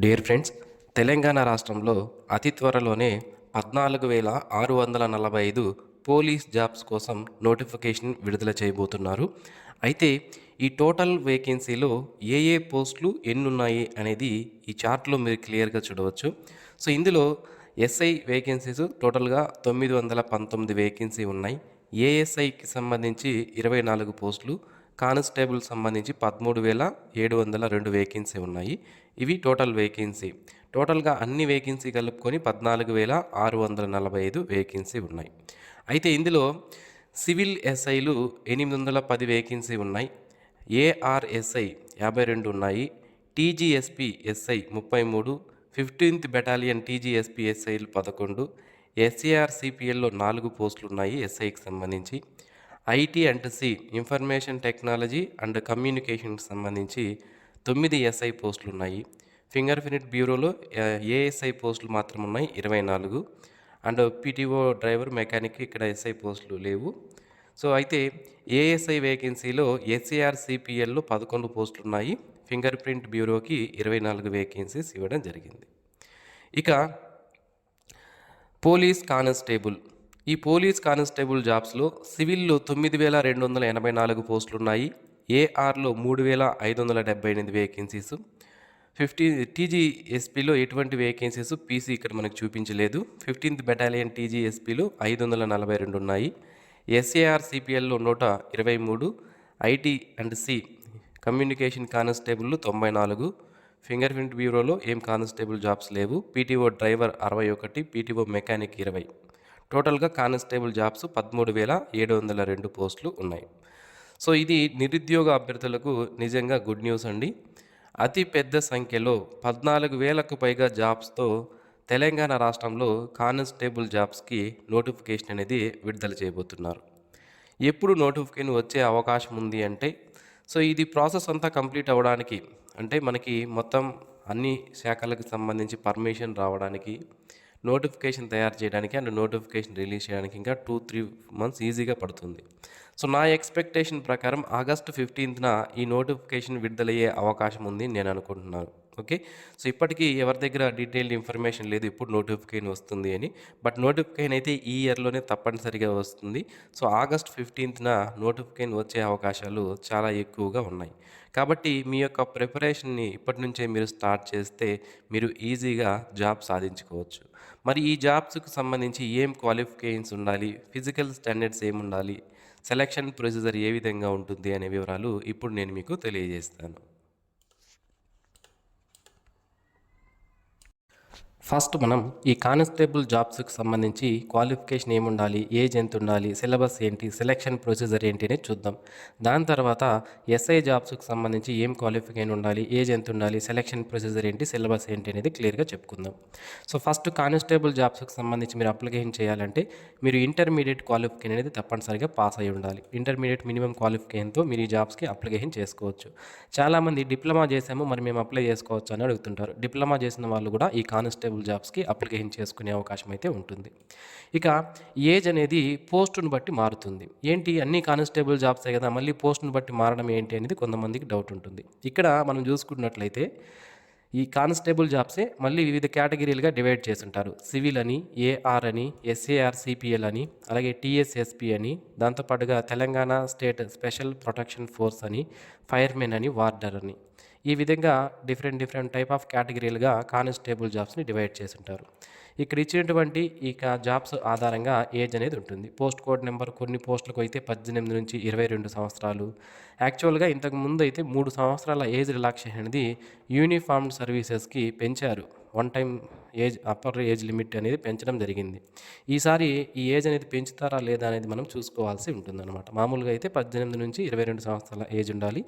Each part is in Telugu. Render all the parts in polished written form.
డియర్ ఫ్రెండ్స్, తెలంగాణ రాష్ట్రంలో అతి త్వరలోనే 14,645 పోలీస్ జాబ్స్ కోసం నోటిఫికేషన్ విడుదల చేయబోతున్నారు. అయితే ఈ టోటల్ వేకెన్సీలో ఏ ఏ పోస్టులు ఎన్నున్నాయి అనేది ఈ చార్ట్లో మీరు క్లియర్గా చూడవచ్చు. సో ఇందులో ఎస్ఐ వేకెన్సీస్ టోటల్గా 919 వేకెన్సీ ఉన్నాయి. ఏఎస్ఐకి సంబంధించి 24 పోస్టులు, కానిస్టేబుల్ సంబంధించి 13,702 వేకెన్సీ ఉన్నాయి. ఇవి టోటల్ వేకెన్సీ. టోటల్గా అన్ని వేకెన్సీ కలుపుకొని 14,645 వేకెన్సీ ఉన్నాయి. అయితే ఇందులో సివిల్ ఎస్ఐలు 810 వేకెన్సీ ఉన్నాయి. ఏఆర్ఎస్ఐ 52 ఉన్నాయి. TGSP SI 33, 15th battalion TGSP ఎస్ఐలు 11, ఎస్ఏఆర్సిపిఎల్లో 4 పోస్టులు ఉన్నాయి ఎస్ఐకి సంబంధించి. IT and C information technology and కమ్యూనికేషన్కి సంబంధించి 9 ఎస్ఐ పోస్టులు ఉన్నాయి. ఫింగర్ ప్రింట్ బ్యూరోలో ఏఎస్ఐ పోస్టులు మాత్రం ఉన్నాయి 24. అండ్ పీటీఓ డ్రైవర్ మెకానిక్ ఇక్కడ ఎస్ఐ పోస్టులు లేవు. సో అయితే ఏఎస్ఐ వేకెన్సీలో ఎస్ఏఆర్సిపిఎల్లో 11 పోస్టులు ఉన్నాయి. ఫింగర్ ప్రింట్ బ్యూరోకి 24 వేకెన్సీస్ ఇవ్వడం జరిగింది. ఇక పోలీస్ కానిస్టేబుల్, ఈ పోలీస్ కానిస్టేబుల్ జాబ్స్లో సివిల్లో 9,284 పోస్టులు ఉన్నాయి. ఏఆర్లో 3,578 వేకెన్సీస్. 15 టీజీఎస్పీలో ఎటువంటి వేకెన్సీస్ పీసీ ఇక్కడ మనకు చూపించలేదు. 15th బెటాలియన్ టీజీఎస్పీలో 542 ఉన్నాయి. ఎస్ఏఆర్సిపిఎల్లో 123, ఐటీ అండ్ సి కమ్యూనికేషన్ కానిస్టేబుల్లో 94, ఫింగర్ ప్రింట్ బ్యూరోలో ఏం కానిస్టేబుల్ జాబ్స్ లేవు. PTO driver 61, PTO mechanic 20. టోటల్గా కానిస్టేబుల్ జాబ్స్ 13,702 పోస్టులు ఉన్నాయి. సో ఇది నిరుద్యోగ అభ్యర్థులకు నిజంగా గుడ్ న్యూస్ అండి. అతి పెద్ద సంఖ్యలో 14,000కు పైగా జాబ్స్తో తెలంగాణ రాష్ట్రంలో కానిస్టేబుల్ జాబ్స్కి నోటిఫికేషన్ అనేది విడుదల చేయబోతున్నారు. ఎప్పుడు నోటిఫికేషన్ వచ్చే అవకాశం ఉంది అంటే, సో ఇది ప్రాసెస్ అంతా కంప్లీట్ అవ్వడానికి, అంటే మనకి మొత్తం అన్ని శాఖలకు సంబంధించి పర్మిషన్ రావడానికి, నోటిఫికేషన్ తయారు చేయడానికి అండ్ నోటిఫికేషన్ రిలీజ్ చేయడానికి ఇంకా 2-3 months ఈజీగా పడుతుంది. సో నా ఎక్స్పెక్టేషన్ ప్రకారం ఆగస్టు 15th ఈ నోటిఫికేషన్ విడుదలయ్యే అవకాశం ఉంది నేను అనుకుంటున్నాను. ఓకే, సో ఇప్పటికీ ఎవరి దగ్గర డీటెయిల్డ్ ఇన్ఫర్మేషన్ లేదు ఎప్పుడు నోటిఫికేషన్ వస్తుంది అని. బట్ నోటిఫికేషన్ అయితే ఈ ఇయర్లోనే తప్పనిసరిగా వస్తుంది. సో ఆగస్ట్ 15th నోటిఫికేషన్ వచ్చే అవకాశాలు చాలా ఎక్కువగా ఉన్నాయి. కాబట్టి మీ యొక్క ప్రిపరేషన్ని ఇప్పటి నుంచే మీరు స్టార్ట్ చేస్తే మీరు ఈజీగా జాబ్ సాధించుకోవచ్చు. మరి ఈ జాబ్స్కి సంబంధించి ఏం క్వాలిఫికేషన్స్ ఉండాలి, ఫిజికల్ స్టాండర్డ్స్ ఏముండాలి, సెలక్షన్ ప్రొసీజర్ ఏ విధంగా ఉంటుంది అనే వివరాలు ఇప్పుడు నేను మీకు తెలియజేస్తాను. ఫస్ట్ మనం ఈ కానిస్టేబుల్ జాబ్స్కి సంబంధించి క్వాలిఫికేషన్ ఏముండాలి, ఏజ్ ఎంత ఉండాలి, సిలబస్ ఏంటి, సెలక్షన్ ప్రొసీజర్ ఏంటి అనేది చూద్దాం. దాని తర్వాత ఎస్ఐ జాబ్స్కి సంబంధించి ఏం క్వాలిఫికేషన్ ఉండాలి, ఏజ్ ఎంత ఉండాలి, సెలక్షన్ ప్రొసీజర్ ఏంటి, సిలబస్ ఏంటి అనేది క్లియర్గా చెప్పుకుందాం. సో ఫస్ట్ కానిస్టేబుల్ జాబ్స్కి సంబంధించి మీరు అప్లికేషన్ చేయాలంటే మీరు ఇంటర్మీడియట్ క్వాలిఫికేషన్ అనేది తప్పనిసరిగా పాస్ అయి ఉండాలి. ఇంటర్మీడియట్ మినిమం క్వాలిఫికేషన్తో మీరు ఈ జాబ్స్కి అప్లికేషన్ చేసుకోవచ్చు. చాలామంది డిప్లొమా చేసాము మరి మేము అప్లై చేసుకోవచ్చు అని అడుగుతుంటారు. డిప్లొమా చేసిన వాళ్ళు కూడా ఈ కానిస్టేబుల్ జాబ్స్కి అప్లికేషన్ చేసుకునే అవకాశం అయితే ఉంటుంది. ఇక ఏజ్ అనేది పోస్టును బట్టి మారుతుంది. ఏంటి అన్ని కానిస్టేబుల్ జాబ్సే కదా, మళ్ళీ పోస్టును బట్టి మారడం ఏంటి అనేది కొంతమందికి డౌట్ ఉంటుంది. ఇక్కడ మనం చూసుకున్నట్లయితే ఈ కానిస్టేబుల్ జాబ్సే మళ్ళీ వివిధ కేటగిరీలుగా డివైడ్ చేస్తుంటారు. సివిల్ అని, ఏఆర్ అని, ఎస్ఏఆర్సిపిఎల్ అని, అలాగే టీఎస్ఎస్పి అని, దాంతోపాటుగా Telangana state special protection force అని, ఫైర్మెన్ అని, వార్డర్ అని, ఈ విధంగా డిఫరెంట్ టైప్ ఆఫ్ కేటగిరీలుగా కానిస్టేబుల్ జాబ్స్ని డివైడ్ చేస్తుంటారు. ఇక్కడ ఇచ్చినటువంటి ఈ జాబ్స్ ఆధారంగా ఏజ్ అనేది ఉంటుంది. పోస్ట్ కోడ్ నెంబర్ కొన్ని పోస్టులకు అయితే 18 నుంచి 22 సంవత్సరాలు. యాక్చువల్గా ఇంతకు ముందు అయితే 3 సంవత్సరాల ఏజ్ రిలాక్సేషన్ అనేది యూనిఫార్మ్డ్ సర్వీసెస్కి పెంచారు. One time age upper age limit అనేది పెంచడం జరిగింది. ఈసారి ఈ ఏజ్ అనేది పెంచుతారా లేదా అనేది మనం చూసుకోవాల్సి ఉంటుందన్నమాట. మామూలుగా అయితే 18 నుంచి 22 సంవత్సరాల ఏజ్ ఉండాలి.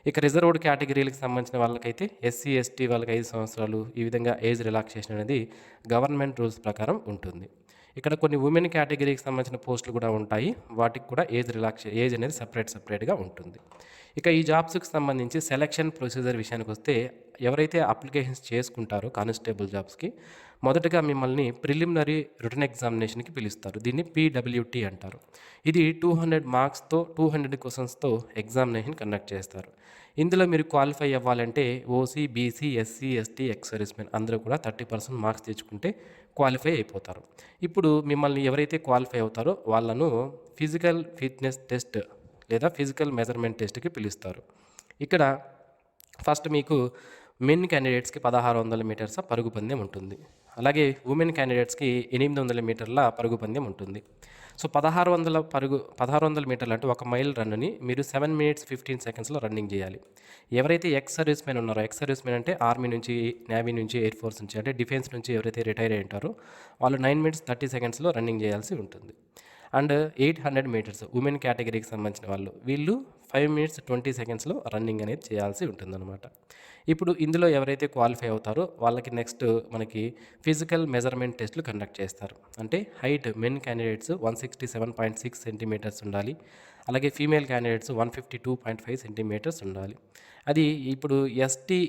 ఇక రిజర్వ్డ్ కేటగిరీలకు సంబంధించిన వాళ్ళకైతే ఎస్సీ ఎస్టీ వాళ్ళకి 5 సంవత్సరాలు, ఈ విధంగా ఏజ్ రిలాక్సేషన్ అనేది గవర్నమెంట్ రూల్స్ ప్రకారం ఉంటుంది. ఇక్కడ కొన్ని ఉమెన్ కేటగిరీకి సంబంధించిన పోస్టులు కూడా ఉంటాయి. వాటికి కూడా ఏజ్ అనేది సపరేట్గా ఉంటుంది. ఇక ఈ జాబ్స్కి సంబంధించి సెలక్షన్ ప్రొసీజర్ విషయానికి వస్తే ఎవరైతే అప్లికేషన్స్ చేసుకుంటారో కానిస్టేబుల్ జాబ్స్కి మొదటగా మిమ్మల్ని ప్రిలిమినరీ రిటన్ ఎగ్జామినేషన్కి పిలుస్తారు. దీన్ని పీడబ్ల్యూటీ అంటారు. ఇది 200 మార్క్స్తో 200 క్వశ్చన్స్తో ఎగ్జామినేషన్ కండక్ట్ చేస్తారు. ఇందులో మీరు క్వాలిఫై అవ్వాలంటే OC, BC, SC, ST, ex servicemen అందరూ కూడా 30% మార్క్స్ తెచ్చుకుంటే క్వాలిఫై అయిపోతారు. ఇప్పుడు మిమ్మల్ని ఎవరైతే క్వాలిఫై అవుతారో వాళ్ళను ఫిజికల్ ఫిట్నెస్ టెస్ట్ లేదా ఫిజికల్ మెజర్మెంట్ టెస్ట్కి పిలుస్తారు. ఇక్కడ ఫస్ట్ మీకు మెన్ క్యాండిడేట్స్కి 1600 మీటర్స్ పరుగు పందెం ఉంటుంది. అలాగే ఉమెన్ క్యాండిడేట్స్కి 800 మీటర్ల పరుగు పందెం ఉంటుంది. సో 1600 మీటర్లు అంటే 1 మైల్ రన్ని మీరు 7 minutes 15 secondsలో రన్నింగ్ చేయాలి. ఎవరైతే ఎక్స్ సర్వీస్ మెన్ ఉన్నారో, ఎక్స్ సర్వీస్ మెన్ అంటే ఆర్మీ నుంచి, నేవీ నుంచి, ఎయిర్ ఫోర్స్ నుంచి, అంటే డిఫెన్స్ నుంచి ఎవరైతే రిటైర్ అయి ఉంటారో వాళ్ళు 9 minutes 30 secondsలో రన్నింగ్ చేయాల్సి ఉంటుంది. అండ్ 800 మీటర్స్ ఉమెన్ కేటగిరీకి సంబంధించిన వాళ్ళు, వీళ్ళు 5 minutes 20 secondsలో రన్నింగ్ అనేది చేయాల్సి ఉంటుందన్నమాట. ఇప్పుడు ఇందులో ఎవరైతే క్వాలిఫై అవుతారో వాళ్ళకి నెక్స్ట్ మనకి ఫిజికల్ మెజర్మెంట్ టెస్ట్లు కండక్ట్ చేస్తారు. అంటే హైట్ మెన్ క్యాండిడేట్స్ 167.6 సెంటీమీటర్స్ ఉండాలి. అలాగే ఫీమేల్ క్యాండిడేట్స్ 152.5 సెంటీమీటర్స్ ఉండాలి. అది ఇప్పుడు ఎస్టీ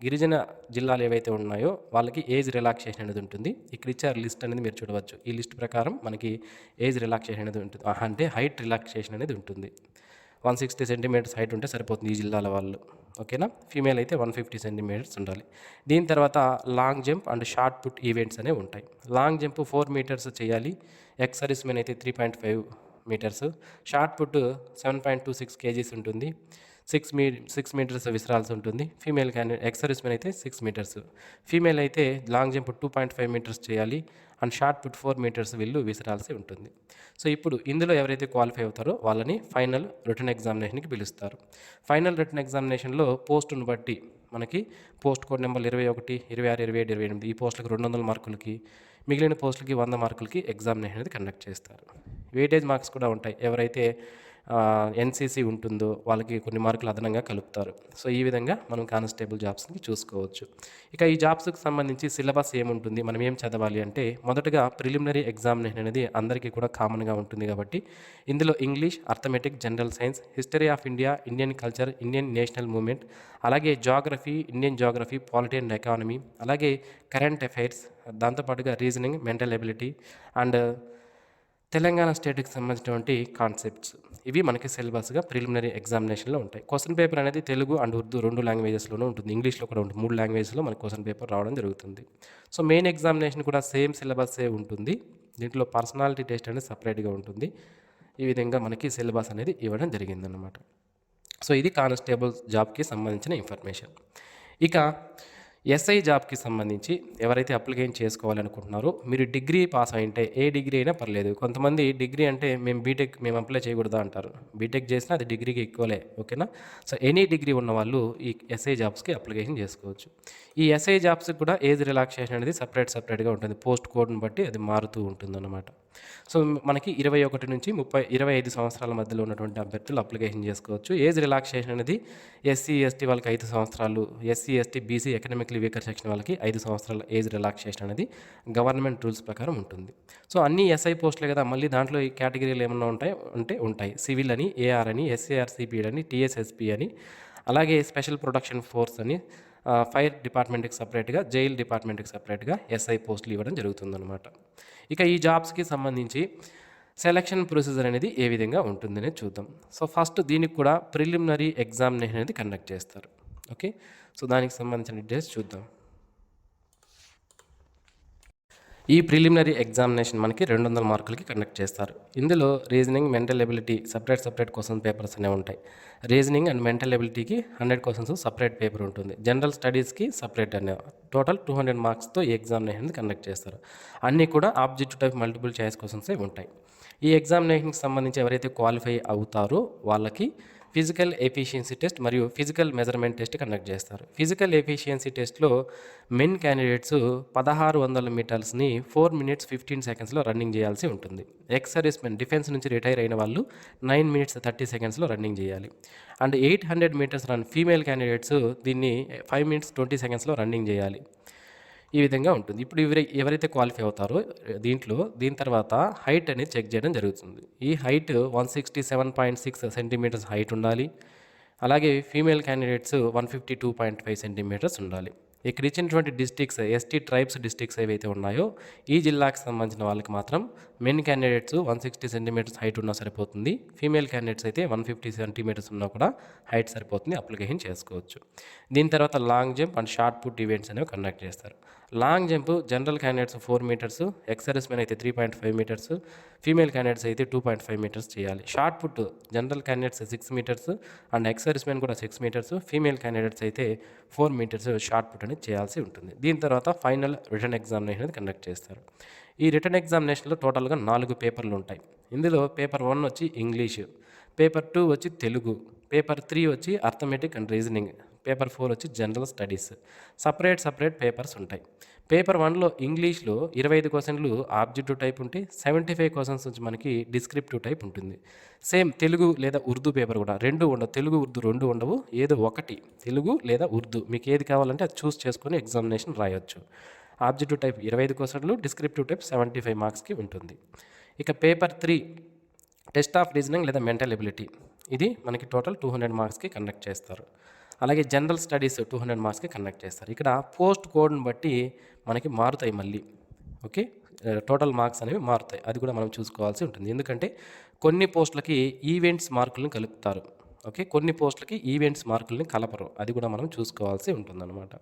గిరిజన జిల్లాలు ఏవైతే ఉన్నాయో వాళ్ళకి ఏజ్ రిలాక్సేషన్ అనేది ఉంటుంది. ఇక్కడ ఇచ్చారు లిస్ట్ అనేది మీరు చూడవచ్చు. ఈ లిస్ట్ ప్రకారం మనకి ఏజ్ రిలాక్సేషన్ అనేది ఉంటుంది, అంటే హైట్ రిలాక్సేషన్ అనేది ఉంటుంది. 160 సెంటీమీటర్స్ హైట్ ఉంటే సరిపోతుంది ఈ జిల్లాల వాళ్ళు, ఓకేనా. ఫీమేల్ అయితే 150 సెంటీమీటర్స్ ఉండాలి. దీని తర్వాత long jump and shot put events అనేవి ఉంటాయి. లాంగ్ జంప్ 4 meters చేయాలి. ఎక్స్ సర్వీస్ మెన్ అయితే 3.5 meters. షార్ట్ పుట్ 7.26 kgs ఉంటుంది. 6 meters విసరాల్సి ఉంటుంది. Female candidate X servicemen అయితే 6 meters. ఫీమేల్ అయితే లాంగ్ జంప్ 2.5 meters చేయాలి అండ్ షార్ట్ పుట్ 4 meters వీళ్ళు విసరాల్సి ఉంటుంది. సో ఇప్పుడు ఇందులో ఎవరైతే క్వాలిఫై అవుతారో వాళ్ళని ఫైనల్ రిటన్ ఎగ్జామినేషన్కి పిలుస్తారు. ఫైనల్ రిటన్ ఎగ్జామినేషన్లో పోస్టును బట్టి మనకి పోస్ట్ కోడ్ నెంబర్ 21, 26, 27, 28 ఈ పోస్టులకు 200 మార్కులకి, మిగిలిన పోస్టులకి 100 మార్కులకి ఎగ్జామినేషన్ అనేది కండక్ట్ చేస్తారు. వెయిటేజ్ మార్క్స్ కూడా ఉంటాయి. ఎవరైతే ఎన్సీసీ ఉంటుందో వాళ్ళకి కొన్ని మార్కులు అదనంగా కలుపుతారు. సో ఈ విధంగా మనం కానిస్టేబుల్ జాబ్స్ని చూసుకోవచ్చు. ఇక ఈ జాబ్స్కి సంబంధించి సిలబస్ ఏముంటుంది, మనం ఏం చదవాలి అంటే మొదటగా ప్రిలిమినరీ ఎగ్జామినేషన్ అనేది అందరికీ కూడా కామన్గా ఉంటుంది కాబట్టి ఇందులో English, arithmetic, general science, history of India, Indian culture, Indian national movement, అలాగే geography, Indian geography, polity and economy, అలాగే కరెంట్ అఫైర్స్, దాంతోపాటుగా reasoning, mental ability and Telangana స్టేట్కి సంబంధించినటువంటి కాన్సెప్ట్స్, ఇవి మనకి సిలబస్గా ప్రిలిమినరీ ఎగ్జామినేషన్లో ఉంటాయి. క్వశ్చన్ పేపర్ అనేది తెలుగు అండ్ ఉర్దూ 2 లాంగ్వేజెస్లోనూ ఉంటుంది. ఇంగ్లీష్లో కూడా ఉంటుంది. 3 లాంగ్వేజ్లో మనకి క్వశ్చన్ పేపర్ రావడం జరుగుతుంది. సో మెయిన్ ఎగ్జామినేషన్ కూడా సేమ్ సిలబస్సే ఉంటుంది. దీంట్లో పర్సనాలిటీ టెస్ట్ అనేది సపరేట్గా ఉంటుంది. ఈ విధంగా మనకి సిలబస్ అనేది ఇవ్వడం జరిగిందన్నమాట. సో ఇది కానిస్టేబుల్ జాబ్కి సంబంధించిన ఇన్ఫర్మేషన్. ఇక ఎస్ఐ జాబ్కి సంబంధించి ఎవరైతే అప్లికేషన్ చేసుకోవాలనుకుంటున్నారో మీరు డిగ్రీ పాస్ అయింటే, ఏ డిగ్రీ అయినా పర్లేదు. కొంతమంది డిగ్రీ అంటే మేము అప్లై చేయకూడదా అంటారు. బీటెక్ చేసినా అది డిగ్రీకి ఈక్వలే, ఓకేనా. సో ఎనీ డిగ్రీ ఉన్న వాళ్ళు ఈ ఎస్ఐ జాబ్స్కి అప్లికేషన్ చేసుకోవచ్చు. ఈ ఎస్ఐ జాబ్స్కి కూడా ఏజ్ రిలాక్సేషన్ అనేది సపరేట్గా ఉంటుంది. పోస్ట్ కోడ్ని బట్టి అది మారుతూ ఉంటుందన్నమాట. సో మనకి 21 నుంచి 25 సంవత్సరాల మధ్యలో ఉన్నటువంటి అభ్యర్థులు అప్లికేషన్ చేసుకోవచ్చు. ఏజ్ రిలాక్సేషన్ అనేది ఎస్సీ, ఎస్టీ వాళ్ళకి 5 సంవత్సరాలు, SC, ST, BC, economically weaker section వాళ్ళకి 5 సంవత్సరాల ఏజ్ రిలాక్సేషన్ అనేది గవర్నమెంట్ రూల్స్ ప్రకారం ఉంటుంది. సో అన్ని ఎస్ఐ పోస్టులే కదా, మళ్ళీ దాంట్లో ఈ కేటగిరీలు ఏమన్నా ఉంటాయి. సివిల్ అని, ఏఆర్ అని, ఎస్ఏఆర్సిపి అని, టీఎస్ఎస్పి అని, అలాగే స్పెషల్ ప్రొటెక్షన్ ఫోర్స్ అని, ఫైర్ డిపార్ట్మెంట్కి సపరేట్గా, జైల్ డిపార్ట్మెంట్కి సపరేట్గా ఎస్ఐ పోస్టులు ఇవ్వడం జరుగుతుందన్నమాట. ఇక ఈ జాబ్స్కి సంబంధించి సెలక్షన్ ప్రొసీజర్ అనేది ఏ విధంగా ఉంటుందనేది చూద్దాం. సో ఫస్ట్ దీనికి కూడా ప్రిలిమినరీ ఎగ్జామినేషన్ అనేది కండక్ట్ చేస్తారు, ఓకే. సో దానికి సంబంధించిన డీటెయిల్స్ చూద్దాం. ఈ ప్రిలిమినరీ ఎగ్జామినేషన్ మనకి 200 మార్కులకి కండక్ట్ చేస్తారు. ఇందులో reasoning, mental ability separate question papers అనేవి ఉంటాయి. రీజనింగ్ అండ్ మెంటల్ ఎబిలిటీకి 100 క్వశ్చన్స్ సపరేట్ పేపర్ ఉంటుంది. జనరల్ స్టడీస్కి సపరేట్ అనే టోటల్ 200 మార్క్స్తో ఈ ఎగ్జామినేషన్ కండక్ట్ చేస్తారు. అన్నీ కూడా ఆబ్జెక్టివ్ టైప్ మల్టిపుల్ చాయిస్ క్వశ్చన్సే ఉంటాయి. ఈ ఎగ్జామినేషన్కి సంబంధించి ఎవరైతే క్వాలిఫై అవుతారో వాళ్ళకి ఫిజికల్ ఎఫిషియన్సీ టెస్ట్ మరియు ఫిజికల్ మెజర్మెంట్ టెస్ట్ కండక్ట్ చేస్తారు. ఫిజికల్ ఎఫిషియన్సీ టెస్ట్లో మెన్ క్యాండిడేట్స్ 1600 మీటర్స్ని 4 minutes 15 secondsలో రన్నింగ్ చేయాల్సి ఉంటుంది. ఎక్స్ సర్వీస్ మెన్, డిఫెన్స్ నుంచి రిటైర్ అయిన వాళ్ళు 9 minutes 30 secondsలో రన్నింగ్ చేయాలి. And 800 meters run female candidates దీన్ని 5 minutes 20 secondsలో రన్నింగ్ చేయాలి. ఈ విధంగా ఉంటుంది. ఇప్పుడు ఎవరైతే క్వాలిఫై అవుతారో దీని తర్వాత హైట్ అనేది చెక్ చేయడం జరుగుతుంది. ఈ హైట్ 167.6 సెంటీమీటర్స్ హైట్ ఉండాలి. అలాగే ఫీమేల్ క్యాండిడేట్స్ 152.5 సెంటీమీటర్స్ ఉండాలి. ఇక్కడ ఇచ్చినటువంటి డిస్ట్రిక్ట్స్ ఎస్టీ ట్రైబ్స్ డిస్ట్రిక్ట్స్ ఏవైతే ఉన్నాయో ఈ జిల్లాకి సంబంధించిన వాళ్ళకి మాత్రం మెన్ క్యాండిడేట్స్ 160 సెంటీమీటర్స్ హైట్ ఉన్నా సరిపోతుంది. ఫీమేల్ క్యాండిడేట్స్ అయితే 150 సెంటీమీటర్స్ ఉన్నా కూడా హైట్ సరిపోతుంది, అప్లికేషన్ చేసుకోవచ్చు. దీని తర్వాత long jump and shot put events అనేవి కండక్ట్ చేస్తారు. Long jump general candidates 4 metres, ex servicemen అయితే 3.5 మీటర్స్, ఫీమేల్ క్యాండిడేట్స్ అయితే 2.5 మీటర్స్ చేయాలి. Shot put general candidates 6 metres and ex servicemen కూడా 6 మీటర్స్, ఫీమేల్ క్యాండిడేట్స్ అయితే 4 మీటర్స్ షార్ట్ పుట్ అనేది చేయాల్సి ఉంటుంది. దీని తర్వాత ఫైనల్ రిటర్న్ ఎగ్జామినేషన్ అనేది కండక్ట్ చేస్తారు. ఈ రిటర్న్ ఎగ్జామినేషన్లో టోటల్గా 4 పేపర్లు ఉంటాయి. ఇందులో పేపర్ 1 వచ్చి ఇంగ్లీషు, పేపర్ 2 వచ్చి తెలుగు, పేపర్ 3 వచ్చి అర్థమెటిక్ అండ్ రీజనింగ్, పేపర్ 4 వచ్చి జనరల్ స్టడీస్. సపరేట్ పేపర్స్ ఉంటాయి. పేపర్ 1లో ఇంగ్లీష్లో 25 క్వశ్చన్లు ఆబ్జెక్టివ్ టైప్ ఉంటే 75 క్వశ్చన్స్ వచ్చి మనకి డిస్క్రిప్టివ్ టైప్ ఉంటుంది. సేమ్ తెలుగు లేదా ఉర్దూ పేపర్ కూడా 2 ఉండవు, తెలుగు ఉర్దూ 2 ఉండవు, ఏదో ఒకటి తెలుగు లేదా ఉర్దూ మీకు ఏది కావాలంటే అది చూస్ చేసుకొని ఎగ్జామినేషన్ రాయొచ్చు. ఆబ్జెక్టివ్ టైప్ 25 క్వశ్చన్లు, డిస్క్రిప్టివ్ టైప్ 75 మార్క్స్కి ఉంటుంది. ఇక పేపర్ 3 టెస్ట్ ఆఫ్ రీజనింగ్ లేదా మెంటల్ ఎబిలిటీ, ఇది మనకి టోటల్ 200 మార్క్స్కి కండక్ట్ చేస్తారు. అలాగే జనరల్ స్టడీస్ 200 మార్క్స్కి కండక్ట్ చేస్తారు. ఇక్కడ పోస్ట్ కోడ్ని బట్టి మనకి మారుతాయి మళ్ళీ. ఓకే, టోటల్ మార్క్స్ అనేవి మారుతాయి, అది కూడా మనం చూసుకోవాల్సి ఉంటుంది. ఎందుకంటే కొన్ని పోస్టులకి ఈవెంట్స్ మార్కులను కలుపుతారు. ఓకే, కొన్ని పోస్టులకి ఈవెంట్స్ మార్కుల్ని కలపరు, అది కూడా మనం చూసుకోవాల్సి ఉంటుందన్నమాట.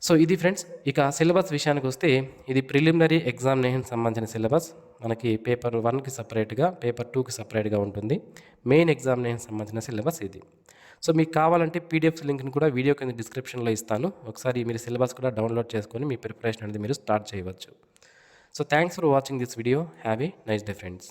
సో ఇది ఫ్రెండ్స్. ఇక సిలబస్ విషయానికి వస్తే ఇది ప్రిలిమినరీ ఎగ్జామినేషన్ సంబంధించిన సిలబస్. మనకి పేపర్ 1కి సపరేట్గా, పేపర్ 2కి సపరేట్గా ఉంటుంది. మెయిన్ ఎగ్జామినేషన్ సంబంధించిన సిలబస్ ఇది. సో మీకు కావాలంటే పీడిఎఫ్ లింక్ని కూడా వీడియో కింద డిస్క్రిప్షన్లో ఇస్తాను. ఒకసారి మీరు సిలబస్ కూడా డౌన్లోడ్ చేసుకొని మీ ప్రిపరేషన్ అనేది మీరు స్టార్ట్ చేయవచ్చు. So thanks for watching this video. Have a nice day friends.